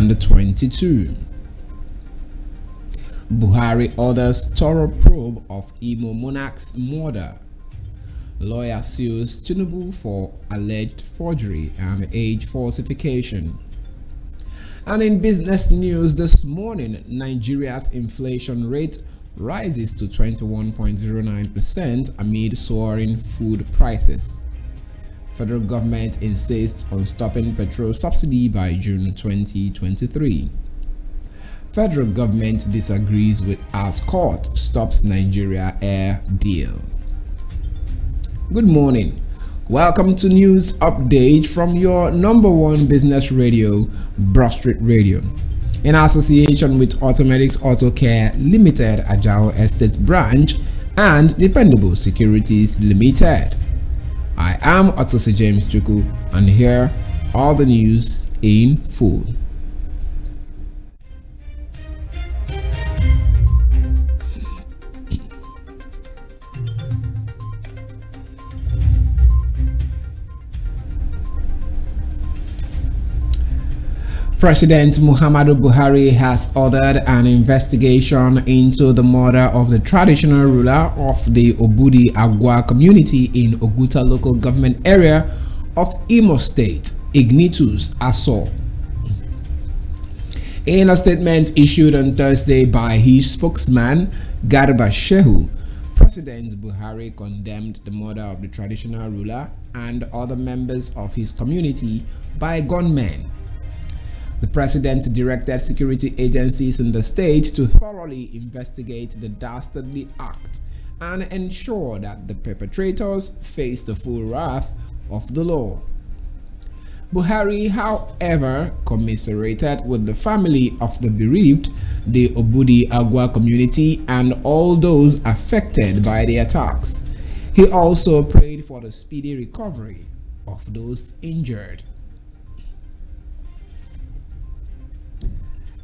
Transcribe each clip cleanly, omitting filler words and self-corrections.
2022. Buhari orders thorough probe of Imo monarch's murder. Lawyer sues Tinubu for alleged forgery and age falsification. And in business news this morning, Nigeria's inflation rate rises to 21.09% amid soaring food prices. Federal government insists on stopping petrol subsidy by June 2023. Federal government disagrees with as court stops Nigeria air deal. Good morning. Welcome to News Update from your number one business radio, Broad Street Radio, in association with Automedics Auto Care Limited, Ajao Estate Branch, and Dependable Securities Limited. I am Otosi James Chuku, and here are the news in full. President Muhammadu Buhari has ordered an investigation into the murder of the traditional ruler of the Obudi Agwa community in Oguta local government area of Imo State, Ignitus Aso. In a statement issued on Thursday by his spokesman, Garba Shehu, President Buhari condemned the murder of the traditional ruler and other members of his community by gunmen. The president directed security agencies in the state to thoroughly investigate the dastardly act and ensure that the perpetrators face the full wrath of the law. Buhari, however, commiserated with the family of the bereaved, the Obudi Agwa community, and all those affected by the attacks. He also prayed for the speedy recovery of those injured.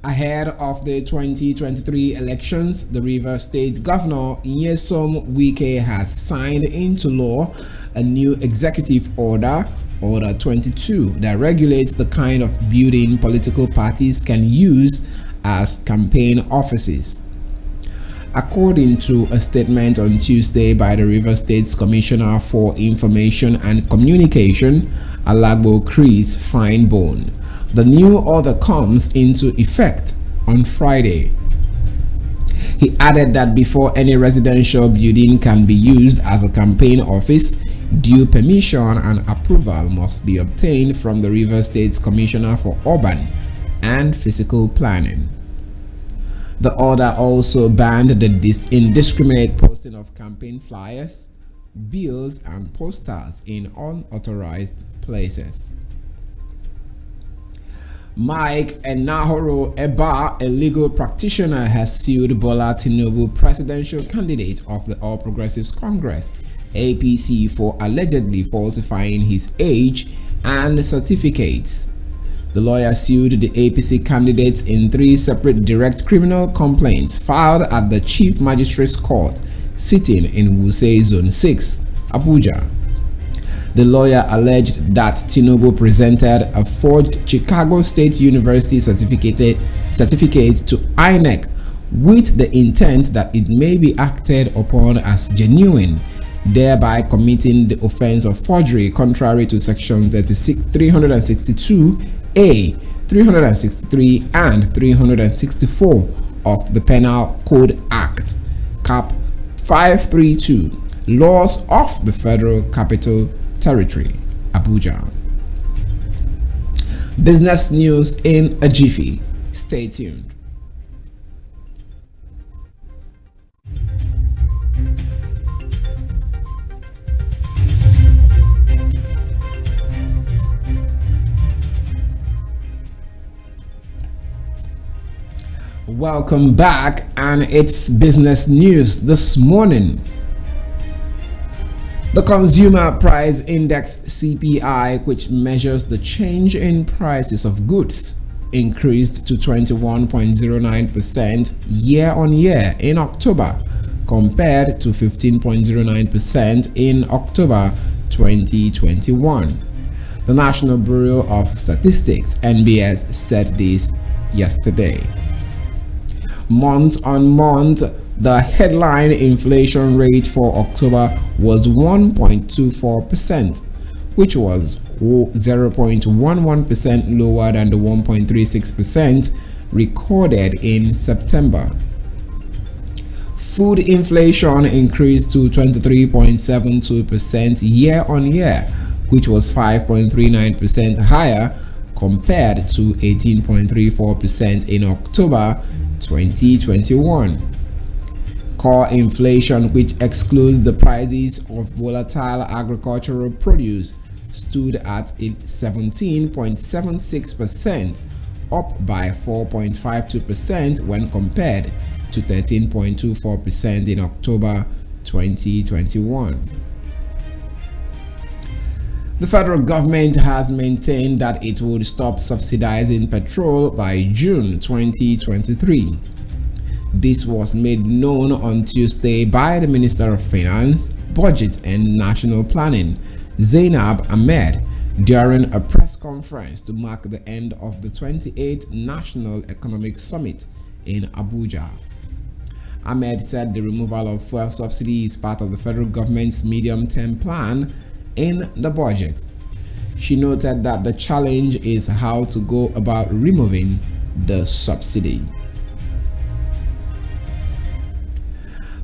Ahead of the 2023 elections, the Rivers State Governor Nyesom Wike has signed into law a new executive order, Order 22, that regulates the kind of building political parties can use as campaign offices. According to a statement on Tuesday by the Rivers State's Commissioner for Information and Communication, Alagbo Chris Finebone, the new order comes into effect on Friday. He added that before any residential building can be used as a campaign office, due permission and approval must be obtained from the Rivers State's Commissioner for Urban and Physical Planning. The order also banned the indiscriminate posting of campaign flyers, bills, and posters in unauthorized places. Mike Enahoro Eba, a legal practitioner, has sued Bola Tinubu, presidential candidate of the All Progressives Congress (APC), for allegedly falsifying his age and certificates. The lawyer sued the APC candidates in 3 separate direct criminal complaints filed at the Chief Magistrate's Court sitting in Wuse Zone 6, Abuja. The lawyer alleged that Tinubu presented a forged Chicago State University certificate to INEC with the intent that it may be acted upon as genuine, thereby committing the offense of forgery contrary to Section 362A, 363, and 364 of the Penal Code Act, Cap 532, Laws of the Federal Capital Territory, Abuja. Business news in a jiffy. Stay tuned. Welcome back, and it's business news this morning. The Consumer Price Index (CPI), which measures the change in prices of goods, increased to 21.09% year-on-year in October, compared to 15.09% in October 2021. The National Bureau of Statistics (NBS) said this yesterday. Month on month, the headline inflation rate for October was 1.24%, which was 0.11% lower than the 1.36% recorded in September. Food inflation increased to 23.72% year on year, which was 5.39% higher compared to 18.34% in October 2021. Core inflation, which excludes the prices of volatile agricultural produce, stood at 17.76%, up by 4.52% when compared to 13.24% in October 2021. The federal government has maintained that it would stop subsidizing petrol by June 2023. This was made known on Tuesday by the Minister of Finance, Budget and National Planning, Zainab Ahmed, during a press conference to mark the end of the 28th National Economic Summit in Abuja. Ahmed said the removal of fuel subsidy is part of the federal government's medium-term plan in the budget. She noted that the challenge is how to go about removing the subsidy.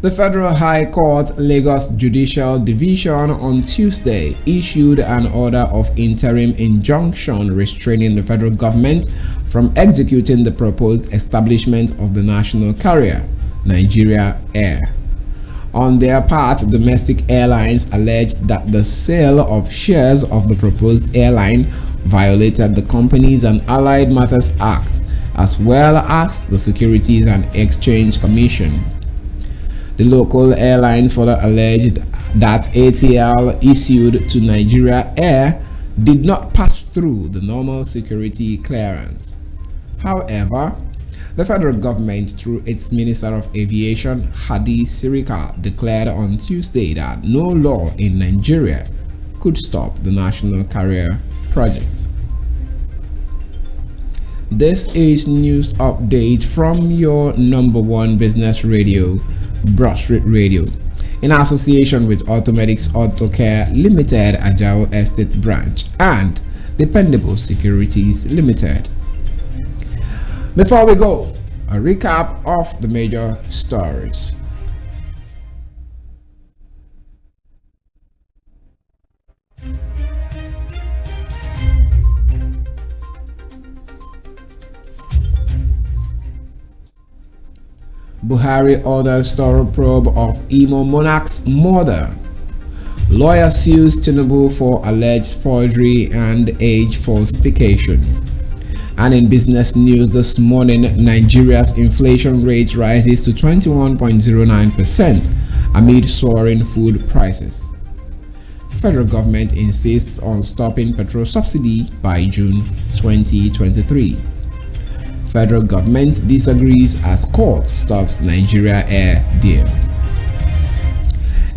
The Federal High Court Lagos Judicial Division on Tuesday issued an order of interim injunction restraining the federal government from executing the proposed establishment of the national carrier, Nigeria Air. On their part, domestic airlines alleged that the sale of shares of the proposed airline violated the Companies and Allied Matters Act, as well as the Securities and Exchange Commission. The local airlines further alleged that ATL issued to Nigeria Air did not pass through the normal security clearance. However, the federal government, through its Minister of Aviation, Hadi Sirika, declared on Tuesday that no law in Nigeria could stop the national carrier project. This is news update from your number one business radio, Broad Street Radio, in association with Automedics Auto Care Limited, Ajao Estate Branch, and Dependable Securities Limited. Before we go, a recap of the major stories. Buhari orders thorough probe of Imo monarch's murder. Lawyer sues Tinubu for alleged forgery and age falsification. And in business news this morning, Nigeria's inflation rate rises to 21.09% amid soaring food prices. Federal government insists on stopping petrol subsidy by June 2023. Federal government disagrees as court stops Nigeria Air deal.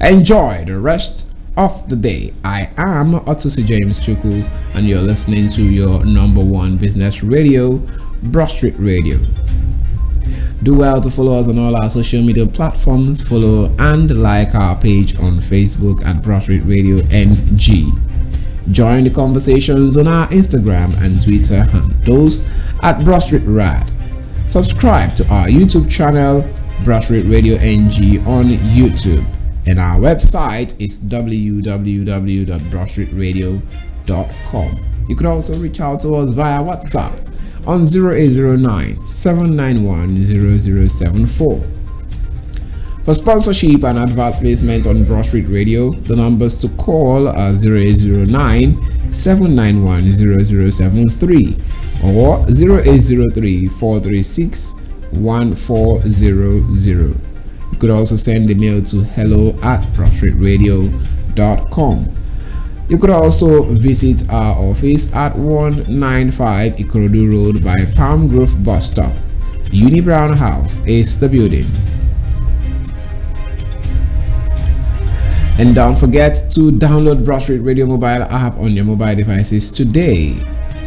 Enjoy the rest of the day. I am Otusi James Chuku, and you're listening to your number one business radio, Broad Street Radio. Do well to follow us on all our social media platforms. Follow and like our page on Facebook at Broad Street Radio NG. Join the conversations on our Instagram and Twitter handles at Broad Street Rad. Subscribe to our YouTube channel, Broad Street Radio NG, on YouTube. And our website is www.broadstreetradio.com. You could also reach out to us via WhatsApp on 0809 791 0074. For sponsorship and advert placement on Broad Street Radio, the numbers to call are 0809 791 0073 or 0803 436 1400. You could also send a mail to hello@broadstreetradio.com. You could also visit our office at 195 Ikorodu Road by Palm Grove Bus Stop. Uni Brown House is the building. And don't forget to download Brush Rate Radio mobile app on your mobile devices today.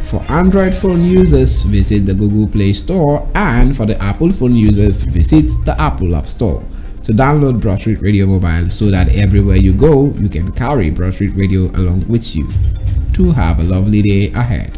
For Android phone users, visit the Google Play Store, and for the Apple phone users, visit the Apple App Store to download Brush Rate Radio mobile so that everywhere you go, you can carry Brush Rate Radio along with you. To have a lovely day ahead.